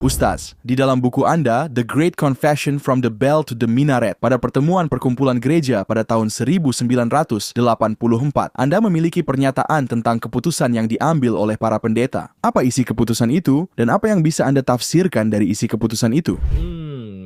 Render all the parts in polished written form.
Ustaz, di dalam buku Anda, The Great Confession from the Bell to the Minaret, pada pertemuan perkumpulan gereja pada tahun 1984, Anda memiliki pernyataan tentang keputusan yang diambil oleh para pendeta. Apa isi keputusan itu, dan apa yang bisa Anda tafsirkan dari isi keputusan itu?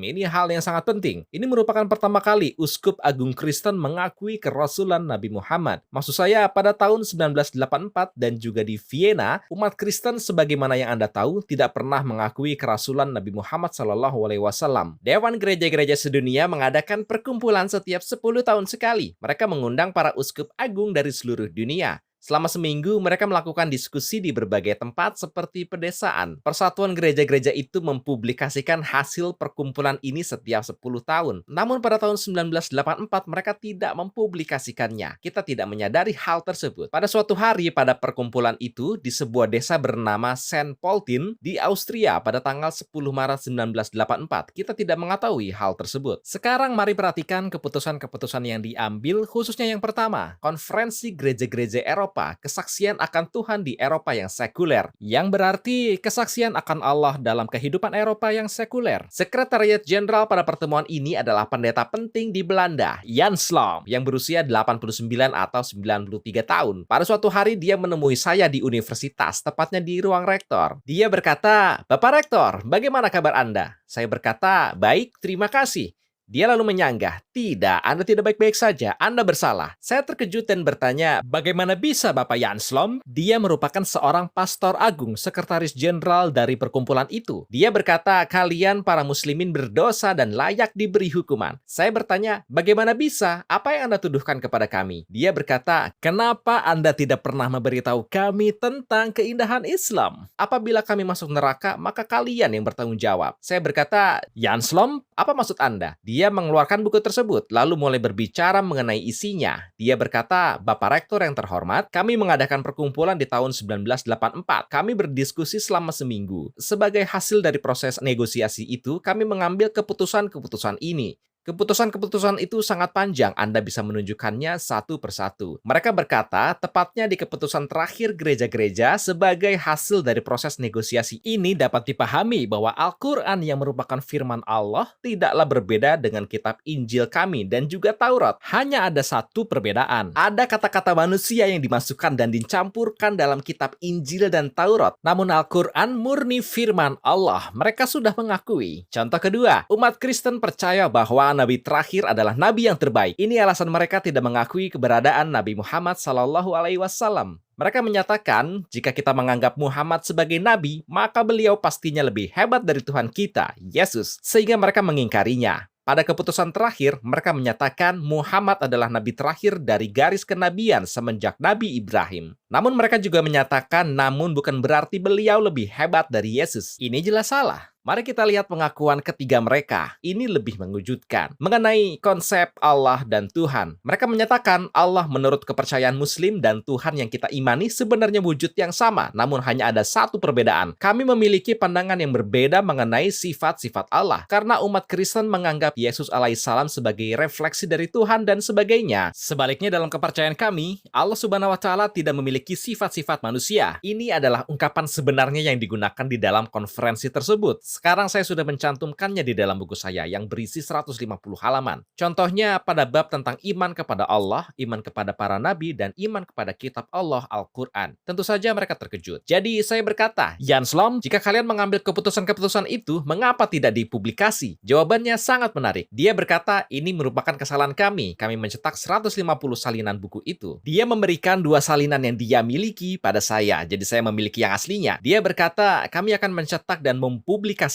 Ini hal yang sangat penting. Ini merupakan pertama kali Uskup Agung Kristen mengakui kerasulan Nabi Muhammad. Maksud saya, pada tahun 1984 dan juga di Vienna, umat Kristen sebagaimana yang Anda tahu tidak pernah mengakui kerasulan Nabi Muhammad SAW. Dewan Gereja-Gereja Sedunia mengadakan perkumpulan setiap 10 tahun sekali. Mereka mengundang para uskup agung dari seluruh dunia. Selama seminggu, mereka melakukan diskusi di berbagai tempat seperti pedesaan. Persatuan gereja-gereja itu mempublikasikan hasil perkumpulan ini setiap 10 tahun. Namun pada tahun 1984, mereka tidak mempublikasikannya. Kita tidak menyadari hal tersebut. Pada suatu hari pada perkumpulan itu, di sebuah desa bernama Saint Poltin di Austria pada tanggal 10 Maret 1984, kita tidak mengetahui hal tersebut. Sekarang mari perhatikan keputusan-keputusan yang diambil, khususnya yang pertama, Konferensi Gereja-Gereja Eropa, kesaksian akan Tuhan di Eropa yang sekuler, yang berarti kesaksian akan Allah dalam kehidupan Eropa yang sekuler. Sekretariat Jenderal pada pertemuan ini adalah pendeta penting di Belanda, Jan Slom, yang berusia 89 atau 93 tahun. Pada suatu hari dia menemui saya di universitas, tepatnya di ruang rektor. Dia berkata, "Bapak Rektor, bagaimana kabar Anda?" Saya berkata, "Baik, terima kasih." Dia lalu menyanggah, "Tidak, Anda tidak baik-baik saja, Anda bersalah." Saya terkejut dan bertanya, "Bagaimana bisa Bapak Jan Slom?" Dia merupakan seorang pastor agung, sekretaris jenderal dari perkumpulan itu. Dia berkata, "Kalian para muslimin berdosa dan layak diberi hukuman." Saya bertanya, "Bagaimana bisa? Apa yang Anda tuduhkan kepada kami?" Dia berkata, "Kenapa Anda tidak pernah memberitahu kami tentang keindahan Islam? Apabila kami masuk neraka, maka kalian yang bertanggung jawab." Saya berkata, "Jan Slom, apa maksud Anda?" Dia mengeluarkan buku tersebut, lalu mulai berbicara mengenai isinya. Dia berkata, "Bapak Rektor yang terhormat, kami mengadakan perkumpulan di tahun 1984. Kami berdiskusi selama seminggu. Sebagai hasil dari proses negosiasi itu, kami mengambil keputusan-keputusan ini. Keputusan-keputusan itu sangat panjang, Anda bisa menunjukkannya satu persatu." Mereka berkata, tepatnya di keputusan terakhir gereja-gereja sebagai hasil dari proses negosiasi ini dapat dipahami bahwa Al-Quran yang merupakan firman Allah tidaklah berbeda dengan kitab Injil kami dan juga Taurat. Hanya ada satu perbedaan. Ada kata-kata manusia yang dimasukkan dan dicampurkan dalam kitab Injil dan Taurat. Namun Al-Quran murni firman Allah. Mereka sudah mengakui. Contoh kedua, umat Kristen percaya bahwa Nabi terakhir adalah Nabi yang terbaik. Ini alasan mereka tidak mengakui keberadaan Nabi Muhammad SAW. Mereka menyatakan, jika kita menganggap Muhammad sebagai Nabi, maka beliau pastinya lebih hebat dari Tuhan kita, Yesus, sehingga mereka mengingkarinya. Pada keputusan terakhir, mereka menyatakan Muhammad adalah nabi terakhir dari garis kenabian semenjak Nabi Ibrahim. Namun mereka juga menyatakan, namun bukan berarti beliau lebih hebat dari Yesus. Ini jelas salah. Mari kita lihat pengakuan ketiga mereka. Ini lebih mengejutkan. Mengenai konsep Allah dan Tuhan. Mereka menyatakan Allah menurut kepercayaan Muslim dan Tuhan yang kita imani sebenarnya wujud yang sama, namun hanya ada satu perbedaan. Kami memiliki pandangan yang berbeda mengenai sifat-sifat Allah. Karena umat Kristen menganggap Yesus alaihissalam sebagai refleksi dari Tuhan dan sebagainya. Sebaliknya dalam kepercayaan kami, Allah subhanahu wa ta'ala tidak memiliki sifat-sifat manusia. Ini adalah ungkapan sebenarnya yang digunakan di dalam konferensi tersebut. Sekarang saya sudah mencantumkannya di dalam buku saya yang berisi 150 halaman. Contohnya pada bab tentang iman kepada Allah, iman kepada para nabi, dan iman kepada kitab Allah Al-Quran. Tentu saja mereka terkejut. Jadi saya berkata, "Jan Slom, jika kalian mengambil keputusan-keputusan itu, mengapa tidak dipublikasi?" Jawabannya sangat menarik. Dia berkata, "Ini merupakan kesalahan kami. Kami mencetak 150 salinan buku itu." Dia memberikan 2 salinan yang dia miliki pada saya, jadi saya memiliki yang aslinya. Dia berkata, "Kami akan mencetak dan mempublikasikannya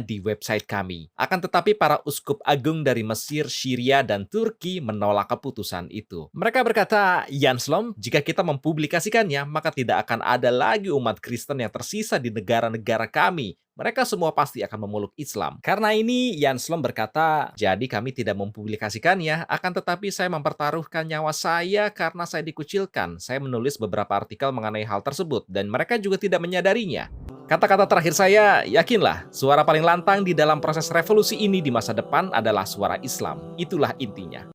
di website kami." Akan tetapi para uskup agung dari Mesir, Syria, dan Turki menolak keputusan itu. Mereka berkata, "Jan Slom, jika kita mempublikasikannya, maka tidak akan ada lagi umat Kristen yang tersisa di negara-negara kami. Mereka semua pasti akan memeluk Islam." Karena ini, Jan Slom berkata, "Jadi kami tidak mempublikasikannya, akan tetapi saya mempertaruhkan nyawa saya karena saya dikucilkan." Saya menulis beberapa artikel mengenai hal tersebut, dan mereka juga tidak menyadarinya. Kata-kata terakhir saya, yakinlah, suara paling lantang di dalam proses revolusi ini di masa depan adalah suara Islam. Itulah intinya.